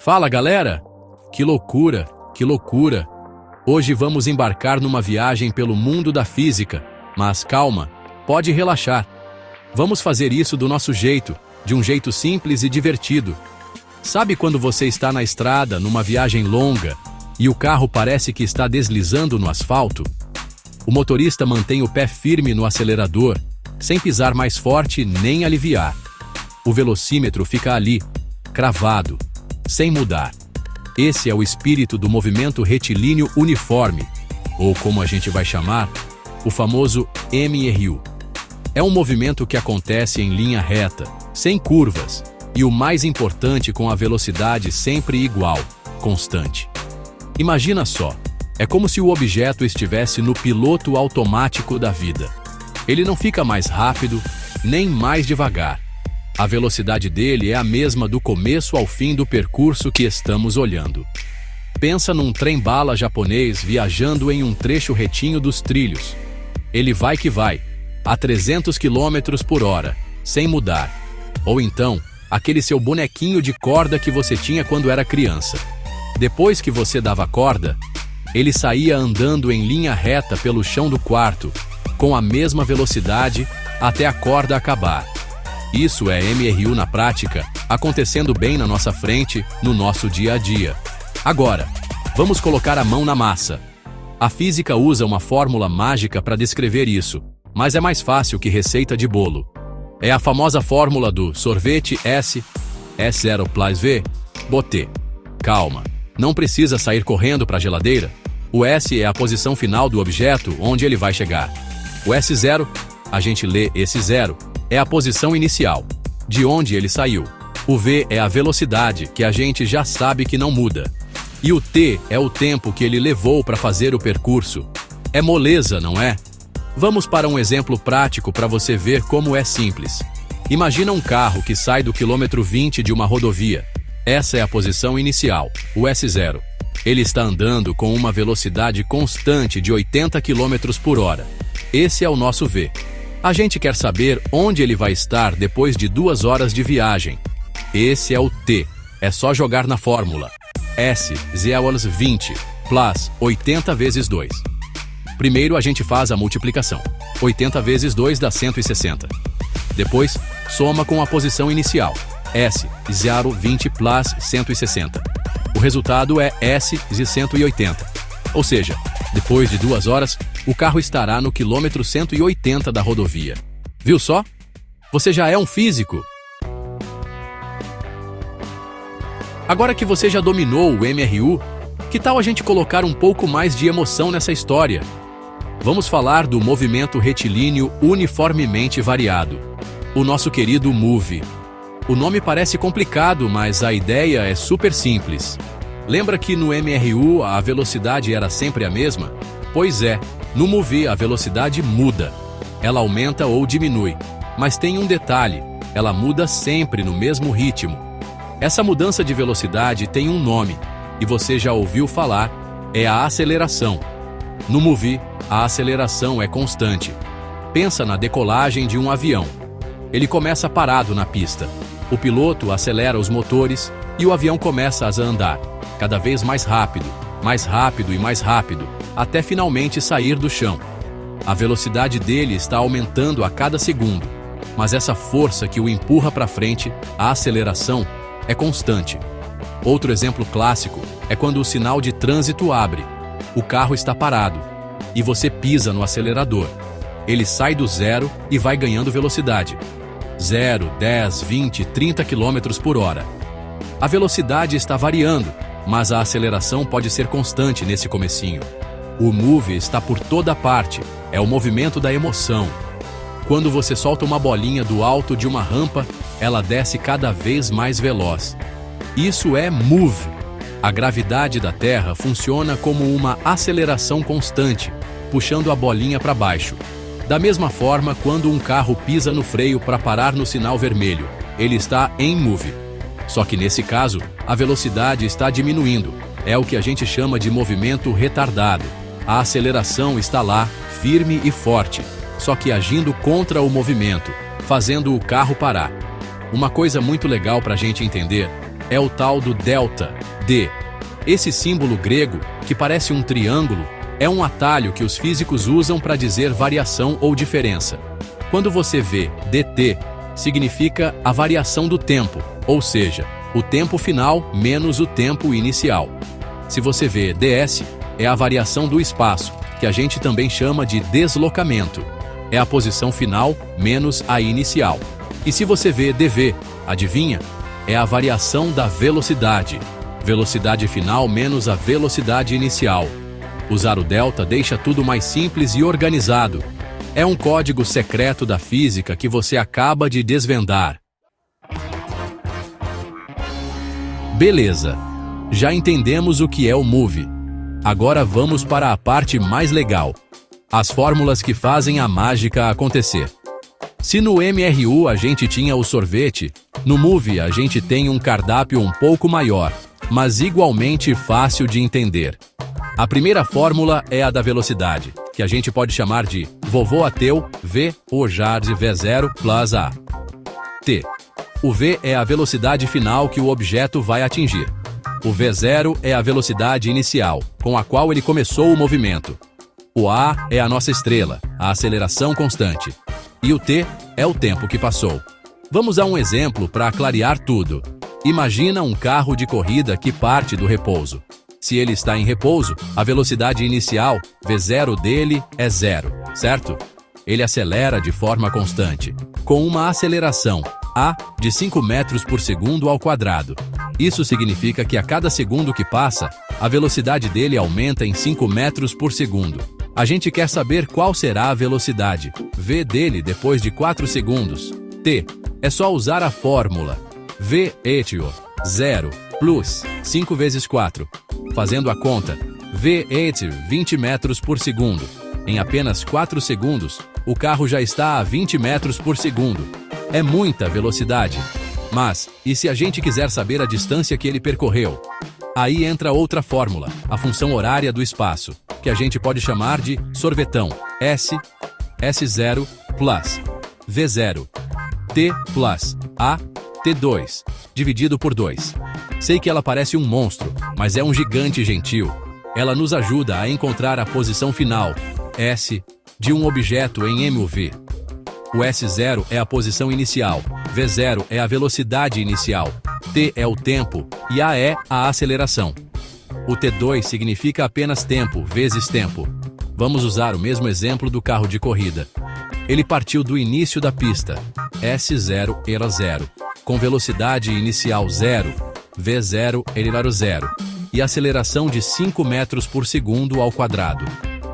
Fala, galera! Que loucura, que loucura! Hoje vamos embarcar numa viagem pelo mundo da física, mas calma, pode relaxar. Vamos fazer isso do nosso jeito, de um jeito simples e divertido. Sabe quando você está na estrada, numa viagem longa, e o carro parece que está deslizando no asfalto? O motorista mantém o pé firme no acelerador, sem pisar mais forte nem aliviar. O velocímetro fica ali, cravado, sem mudar. Esse é o espírito do movimento retilíneo uniforme, ou como a gente vai chamar, o famoso MRU. É um movimento que acontece em linha reta, sem curvas, e o mais importante, com a velocidade sempre igual, constante. Imagina só, é como se o objeto estivesse no piloto automático da vida. Ele não fica mais rápido, nem mais devagar. A velocidade dele é a mesma do começo ao fim do percurso que estamos olhando. Pensa num trem-bala japonês viajando em um trecho retinho dos trilhos. Ele vai que vai, a 300 km por hora, sem mudar. Ou então, aquele seu bonequinho de corda que você tinha quando era criança. Depois que você dava corda, ele saía andando em linha reta pelo chão do quarto, com a mesma velocidade, até a corda acabar. Isso é MRU na prática, acontecendo bem na nossa frente, no nosso dia a dia. Agora, vamos colocar a mão na massa. A física usa uma fórmula mágica para descrever isso, mas é mais fácil que receita de bolo. É a famosa fórmula do sorvete S0 plus V, T. Calma, não precisa sair correndo para a geladeira. O S é a posição final do objeto onde ele vai chegar. O S0, a gente lê esse zero, é a posição inicial, de onde ele saiu. O V é a velocidade, que a gente já sabe que não muda. E o T é o tempo que ele levou para fazer o percurso. É moleza, não é? Vamos para um exemplo prático para você ver como é simples. Imagina um carro que sai do quilômetro 20 de uma rodovia. Essa é a posição inicial, o S0. Ele está andando com uma velocidade constante de 80 km por hora. Esse é o nosso V. A gente quer saber onde ele vai estar depois de 2 horas de viagem. Esse é o T. É só jogar na fórmula. S = 20 plus 80 vezes 2. Primeiro a gente faz a multiplicação. 80 vezes 2 dá 160. Depois, soma com a posição inicial. S = 20 plus 160. O resultado é S de 180. Ou seja, depois de 2 horas, o carro estará no quilômetro 180 da rodovia. Viu só? Você já é um físico. Agora que você já dominou o MRU, que tal a gente colocar um pouco mais de emoção nessa história? Vamos falar do movimento retilíneo uniformemente variado, o nosso querido MOVE. O nome parece complicado, mas a ideia é super simples. Lembra que no MRU a velocidade era sempre a mesma? Pois é, no MOVE a velocidade muda. Ela aumenta ou diminui, mas tem um detalhe, ela muda sempre no mesmo ritmo. Essa mudança de velocidade tem um nome, e você já ouviu falar, é a aceleração. No MOVE, a aceleração é constante. Pensa na decolagem de um avião. Ele começa parado na pista. O piloto acelera os motores e o avião começa a andar, cada vez mais rápido e mais rápido, até finalmente sair do chão. A velocidade dele está aumentando a cada segundo, mas essa força que o empurra para frente, a aceleração, é constante. Outro exemplo clássico é quando o sinal de trânsito abre. O carro está parado e você pisa no acelerador. Ele sai do zero e vai ganhando velocidade. 0, 10, 20, 30 km por hora. A velocidade está variando, mas a aceleração pode ser constante nesse comecinho. O MOVE está por toda parte, é o movimento da emoção. Quando você solta uma bolinha do alto de uma rampa, ela desce cada vez mais veloz. Isso é MOVE. A gravidade da Terra funciona como uma aceleração constante, puxando a bolinha para baixo. Da mesma forma, quando um carro pisa no freio para parar no sinal vermelho, ele está em MOVE. Só que nesse caso, a velocidade está diminuindo. É o que a gente chama de movimento retardado. A aceleração está lá, firme e forte, só que agindo contra o movimento, fazendo o carro parar. Uma coisa muito legal para a gente entender é o tal do delta, D. Esse símbolo grego, que parece um triângulo, é um atalho que os físicos usam para dizer variação ou diferença. Quando você vê dt, significa a variação do tempo, ou seja, o tempo final menos o tempo inicial. Se você vê ds, é a variação do espaço, que a gente também chama de deslocamento. É a posição final menos a inicial. E se você vê dv, adivinha? É a variação da velocidade. Velocidade final menos a velocidade inicial. Usar o delta deixa tudo mais simples e organizado. É um código secreto da física que você acaba de desvendar. Beleza, já entendemos o que é o MOVE. Agora vamos para a parte mais legal. As fórmulas que fazem a mágica acontecer. Se no MRU a gente tinha o sorvete, no MOVE a gente tem um cardápio um pouco maior, mas igualmente fácil de entender. A primeira fórmula é a da velocidade, que a gente pode chamar de vovô ateu V o jardim V0 plus A. T. O V é a velocidade final que o objeto vai atingir. O V0 é a velocidade inicial, com a qual ele começou o movimento. O A é a nossa estrela, a aceleração constante. E o T é o tempo que passou. Vamos a um exemplo para clarear tudo. Imagina um carro de corrida que parte do repouso. Se ele está em repouso, a velocidade inicial, V0 dele, é 0, certo? Ele acelera de forma constante, com uma aceleração, A, de 5 metros por segundo ao quadrado. Isso significa que a cada segundo que passa, a velocidade dele aumenta em 5 metros por segundo. A gente quer saber qual será a velocidade, V dele depois de 4 segundos. T, é só usar a fórmula. V etio, 0, plus 5 vezes 4. Fazendo a conta, V etio, 20 metros por segundo. Em apenas 4 segundos, o carro já está a 20 metros por segundo. É muita velocidade. Mas, e se a gente quiser saber a distância que ele percorreu? Aí entra outra fórmula, a função horária do espaço, que a gente pode chamar de sorvetão, S, S0, plus, V0, T plus, A, T2, dividido por 2. Sei que ela parece um monstro, mas é um gigante gentil. Ela nos ajuda a encontrar a posição final, S, de um objeto em MUV. O S0 é a posição inicial, V0 é a velocidade inicial, T é o tempo e A é a aceleração. O T2 significa apenas tempo vezes tempo. Vamos usar o mesmo exemplo do carro de corrida. Ele partiu do início da pista, S0 era 0, com velocidade inicial 0, V0 ele era 0, e aceleração de 5 metros por segundo ao quadrado.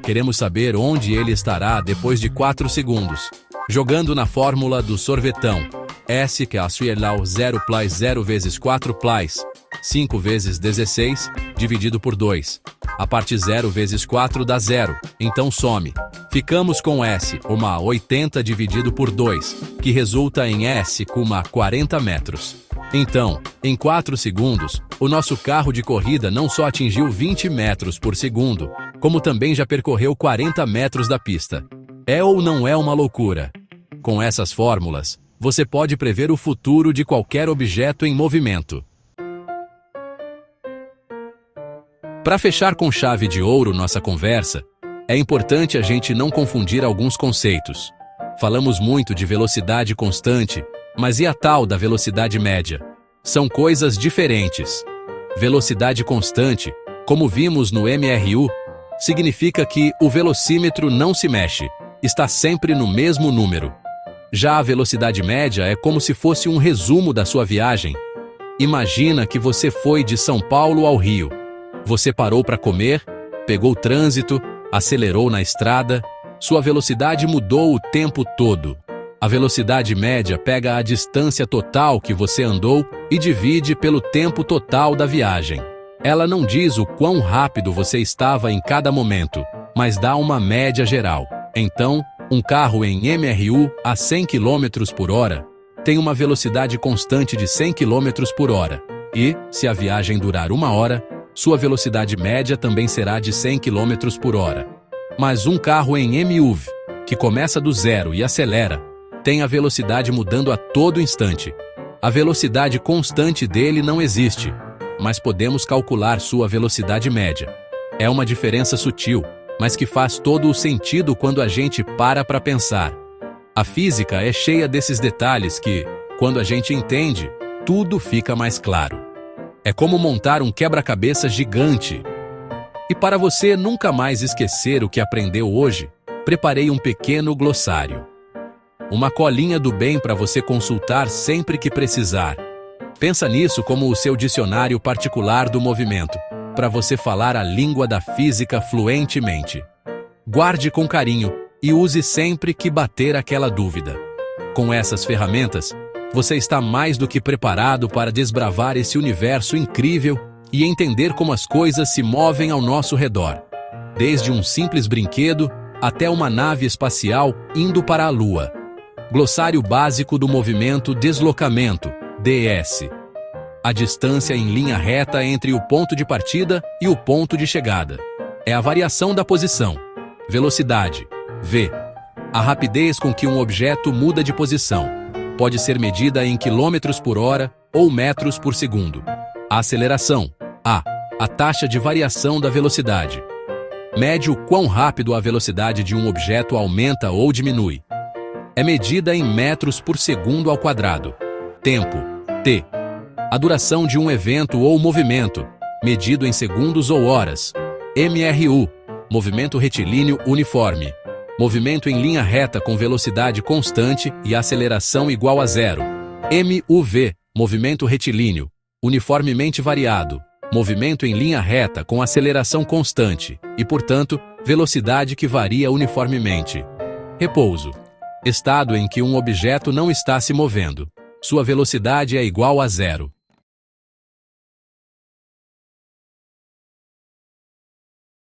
Queremos saber onde ele estará depois de 4 segundos. Jogando na fórmula do sorvetão, S que é a suelau 0 plus 0 vezes 4 plus 5 vezes 16, dividido por 2. A parte 0 vezes 4 dá 0, então some. Ficamos com S, uma 80 dividido por 2, que resulta em S com uma 40 metros. Então, em 4 segundos, o nosso carro de corrida não só atingiu 20 metros por segundo, como também já percorreu 40 metros da pista. É ou não é uma loucura? Com essas fórmulas, você pode prever o futuro de qualquer objeto em movimento. Para fechar com chave de ouro nossa conversa, é importante a gente não confundir alguns conceitos. Falamos muito de velocidade constante, mas e a tal da velocidade média? São coisas diferentes. Velocidade constante, como vimos no MRU, significa que o velocímetro não se mexe, está sempre no mesmo número. Já a velocidade média é como se fosse um resumo da sua viagem. Imagina que você foi de São Paulo ao Rio. Você parou para comer, pegou o trânsito, acelerou na estrada, sua velocidade mudou o tempo todo. A velocidade média pega a distância total que você andou e divide pelo tempo total da viagem. Ela não diz o quão rápido você estava em cada momento, mas dá uma média geral. Então, um carro em MRU a 100 km por hora tem uma velocidade constante de 100 km por hora. E, se a viagem durar 1 hora, sua velocidade média também será de 100 km por hora. Mas um carro em MUV, que começa do zero e acelera, tem a velocidade mudando a todo instante. A velocidade constante dele não existe, mas podemos calcular sua velocidade média. É uma diferença sutil, mas que faz todo o sentido quando a gente para pensar. A física é cheia desses detalhes que, quando a gente entende, tudo fica mais claro. É como montar um quebra-cabeça gigante. E para você nunca mais esquecer o que aprendeu hoje, preparei um pequeno glossário. Uma colinha do bem para você consultar sempre que precisar. Pensa nisso como o seu dicionário particular do movimento, para você falar a língua da física fluentemente. Guarde com carinho e use sempre que bater aquela dúvida. Com essas ferramentas, você está mais do que preparado para desbravar esse universo incrível e entender como as coisas se movem ao nosso redor. Desde um simples brinquedo até uma nave espacial indo para a Lua. Glossário básico do movimento deslocamento, DS. A distância em linha reta entre o ponto de partida e o ponto de chegada. É a variação da posição. Velocidade, V. A rapidez com que um objeto muda de posição. Pode ser medida em quilômetros por hora ou metros por segundo. A aceleração, A. A taxa de variação da velocidade. Mede o quão rápido a velocidade de um objeto aumenta ou diminui. É medida em metros por segundo ao quadrado. Tempo, T. A duração de um evento ou movimento, medido em segundos ou horas. MRU, movimento retilíneo uniforme. Movimento em linha reta com velocidade constante e aceleração igual a zero. MUV, movimento retilíneo, uniformemente variado. Movimento em linha reta com aceleração constante e, portanto, velocidade que varia uniformemente. Repouso. Estado em que um objeto não está se movendo. Sua velocidade é igual a zero.